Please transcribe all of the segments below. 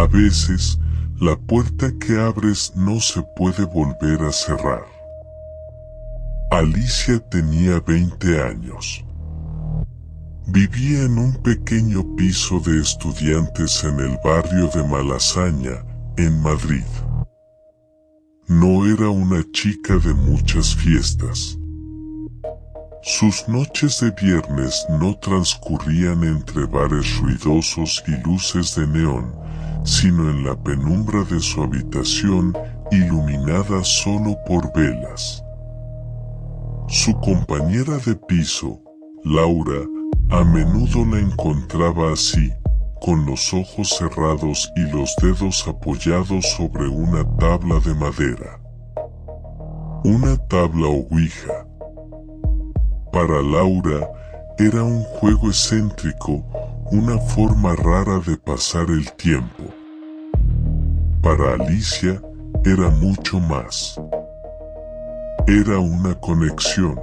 A veces, la puerta que abres no se puede volver a cerrar. Alicia tenía 20 años. Vivía en un pequeño piso de estudiantes en el barrio de Malasaña, en Madrid. No era una chica de muchas fiestas. Sus noches de viernes no transcurrían entre bares ruidosos y luces de neón, sino en la penumbra de su habitación, iluminada solo por velas. Su compañera de piso, Laura, a menudo la encontraba así, con los ojos cerrados y los dedos apoyados sobre una tabla de madera. Una tabla ouija. Para Laura, era un juego excéntrico, una forma rara de pasar el tiempo. Para Alicia, era mucho más. Era una conexión.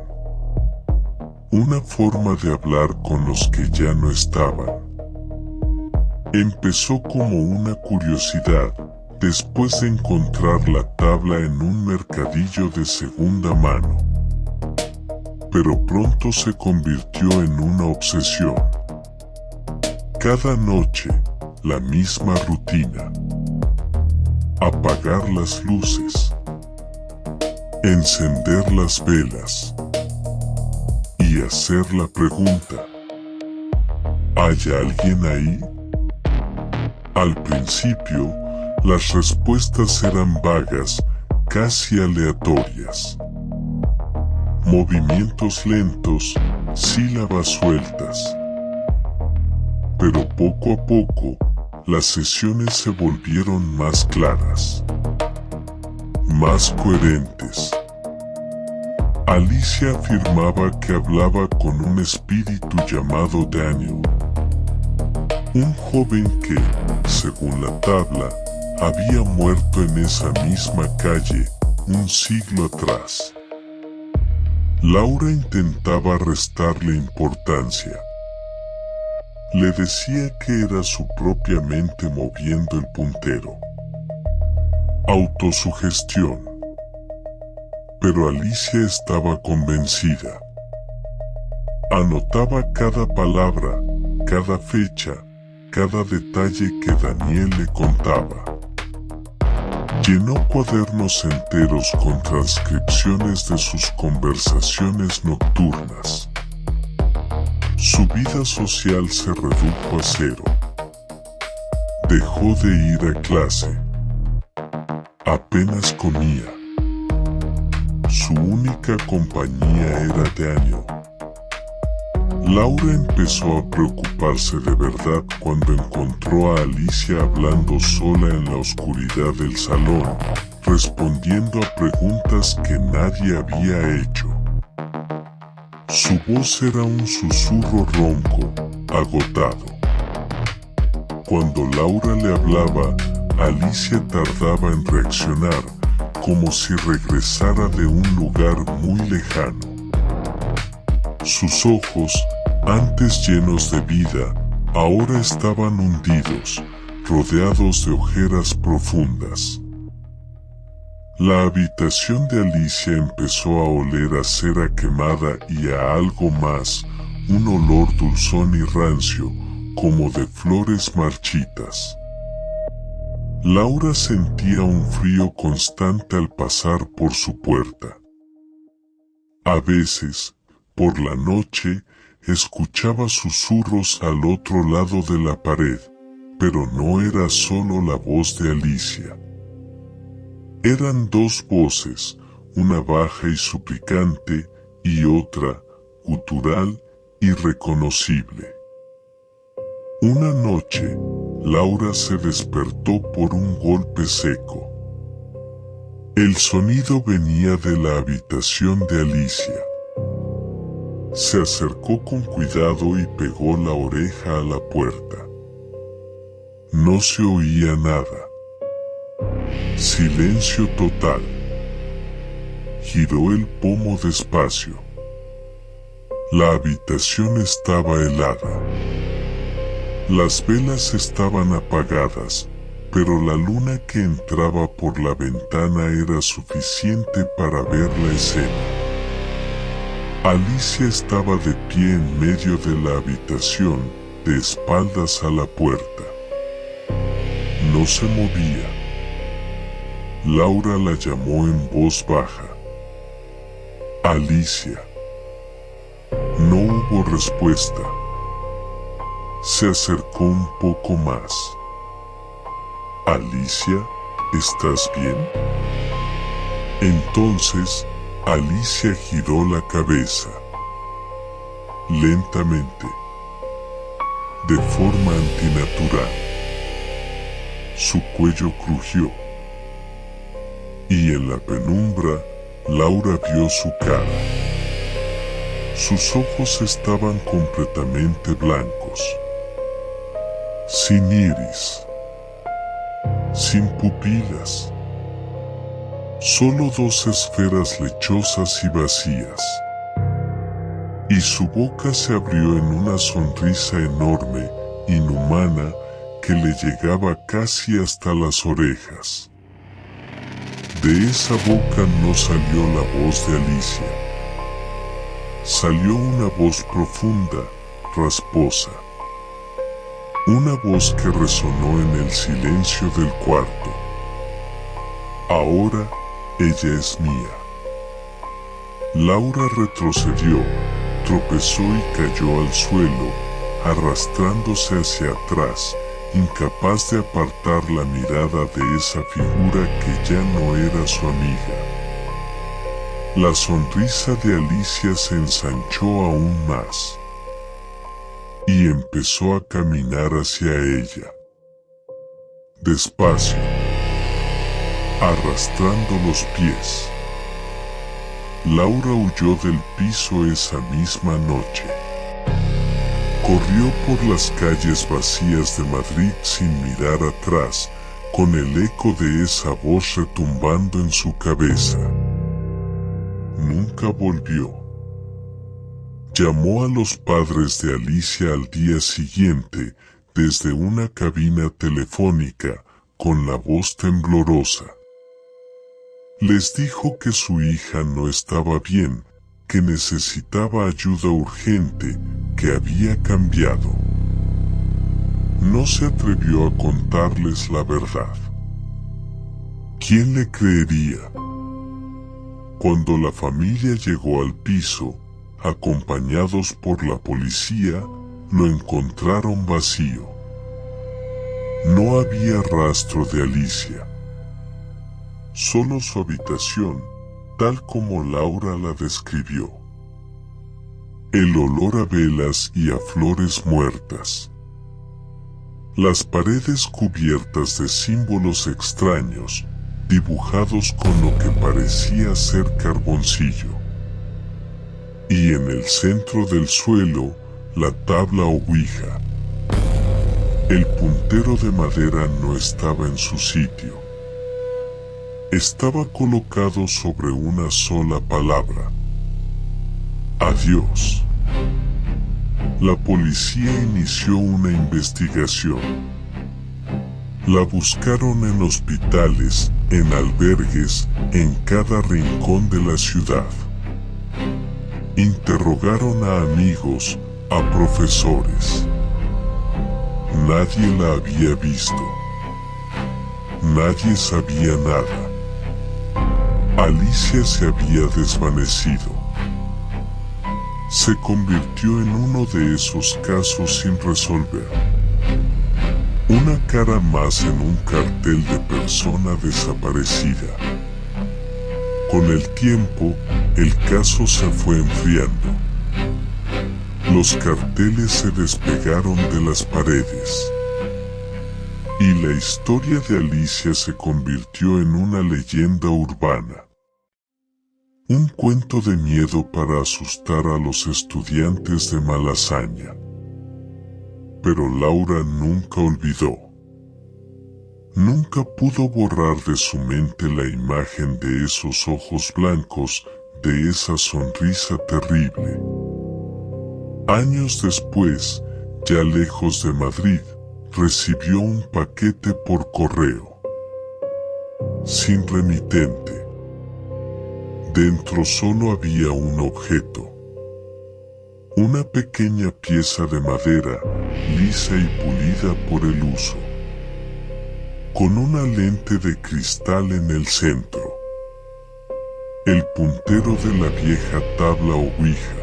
Una forma de hablar con los que ya no estaban. Empezó como una curiosidad, después de encontrar la tabla en un mercadillo de segunda mano. Pero pronto se convirtió en una obsesión. Cada noche, la misma rutina. Apagar las luces. Encender las velas. Y hacer la pregunta: ¿hay alguien ahí? Al principio, las respuestas eran vagas, casi aleatorias. Movimientos lentos, sílabas sueltas. Pero poco a poco, las sesiones se volvieron más claras, más coherentes. Alicia afirmaba que hablaba con un espíritu llamado Daniel, un joven que, según la tabla, había muerto en esa misma calle un siglo atrás. Laura intentaba restarle importancia. Le decía que era su propia mente moviendo el puntero. Autosugestión. Pero Alicia estaba convencida. Anotaba cada palabra, cada fecha, cada detalle que Daniel le contaba. Llenó cuadernos enteros con transcripciones de sus conversaciones nocturnas. Su vida social se redujo a cero. Dejó de ir a clase. Apenas comía. Su única compañía era Daniel. Laura empezó a preocuparse de verdad cuando encontró a Alicia hablando sola en la oscuridad del salón, respondiendo a preguntas que nadie había hecho. Su voz era un susurro ronco, agotado. Cuando Laura le hablaba, Alicia tardaba en reaccionar, como si regresara de un lugar muy lejano. Sus ojos, antes llenos de vida, ahora estaban hundidos, rodeados de ojeras profundas. La habitación de Alicia empezó a oler a cera quemada y a algo más, un olor dulzón y rancio, como de flores marchitas. Laura sentía un frío constante al pasar por su puerta. A veces, por la noche, escuchaba susurros al otro lado de la pared, pero no era solo la voz de Alicia. Eran dos voces, una baja y suplicante, y otra, gutural y reconocible. Una noche, Laura se despertó por un golpe seco. El sonido venía de la habitación de Alicia. Se acercó con cuidado y pegó la oreja a la puerta. No se oía nada. Silencio total. Giró el pomo despacio. La habitación estaba helada. Las velas estaban apagadas, pero la luna que entraba por la ventana era suficiente para ver la escena. Alicia estaba de pie en medio de la habitación, de espaldas a la puerta. No se movía. Laura la llamó en voz baja. Alicia. No hubo respuesta. Se acercó un poco más. Alicia, ¿estás bien? Entonces, Alicia giró la cabeza. Lentamente. De forma antinatural. Su cuello crujió. Y en la penumbra, Laura vio su cara. Sus ojos estaban completamente blancos. Sin iris. Sin pupilas. Solo dos esferas lechosas y vacías. Y su boca se abrió en una sonrisa enorme, inhumana, que le llegaba casi hasta las orejas. De esa boca no salió la voz de Alicia. Salió una voz profunda, rasposa. Una voz que resonó en el silencio del cuarto. Ahora, ella es mía. Laura retrocedió, tropezó y cayó al suelo, arrastrándose hacia atrás, incapaz de apartar la mirada de esa figura que ya no era su amiga. La sonrisa de Alicia se ensanchó aún más. Y empezó a caminar hacia ella. Despacio. Arrastrando los pies. Laura huyó del piso esa misma noche. Corrió por las calles vacías de Madrid sin mirar atrás, con el eco de esa voz retumbando en su cabeza. Nunca volvió. Llamó a los padres de Alicia al día siguiente desde una cabina telefónica con la voz temblorosa. Les dijo que su hija no estaba bien, que necesitaba ayuda urgente, que había cambiado. No se atrevió a contarles la verdad. ¿Quién le creería? Cuando la familia llegó al piso, acompañados por la policía, lo encontraron vacío. No había rastro de Alicia. Solo su habitación, tal como Laura la describió. El olor a velas y a flores muertas. Las paredes cubiertas de símbolos extraños, dibujados con lo que parecía ser carboncillo. Y en el centro del suelo, la tabla ouija. El puntero de madera no estaba en su sitio. Estaba colocado sobre una sola palabra. Adiós. La policía inició una investigación. La buscaron en hospitales, en albergues, en cada rincón de la ciudad. Interrogaron a amigos, a profesores. Nadie la había visto. Nadie sabía nada. Alicia se había desvanecido. Se convirtió en uno de esos casos sin resolver. Una cara más en un cartel de persona desaparecida. Con el tiempo, el caso se fue enfriando. Los carteles se despegaron de las paredes. Y la historia de Alicia se convirtió en una leyenda urbana. Un cuento de miedo para asustar a los estudiantes de Malasaña. Pero Laura nunca olvidó. Nunca pudo borrar de su mente la imagen de esos ojos blancos, de esa sonrisa terrible. Años después, ya lejos de Madrid, recibió un paquete por correo, sin remitente. Dentro solo había un objeto, una pequeña pieza de madera, lisa y pulida por el uso, con una lente de cristal en el centro, el puntero de la vieja tabla ouija,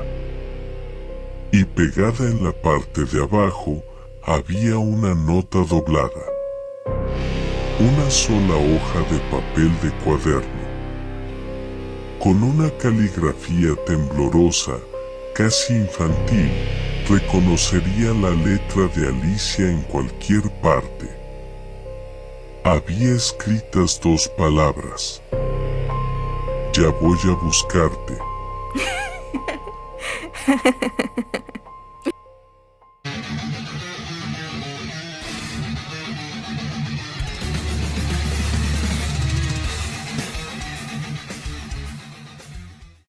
y pegada en la parte de abajo había una nota doblada, una sola hoja de papel de cuaderno, con una caligrafía temblorosa, casi infantil. Reconocería la letra de Alicia en cualquier parte. Había escritas 2 palabras: ya voy a buscarte.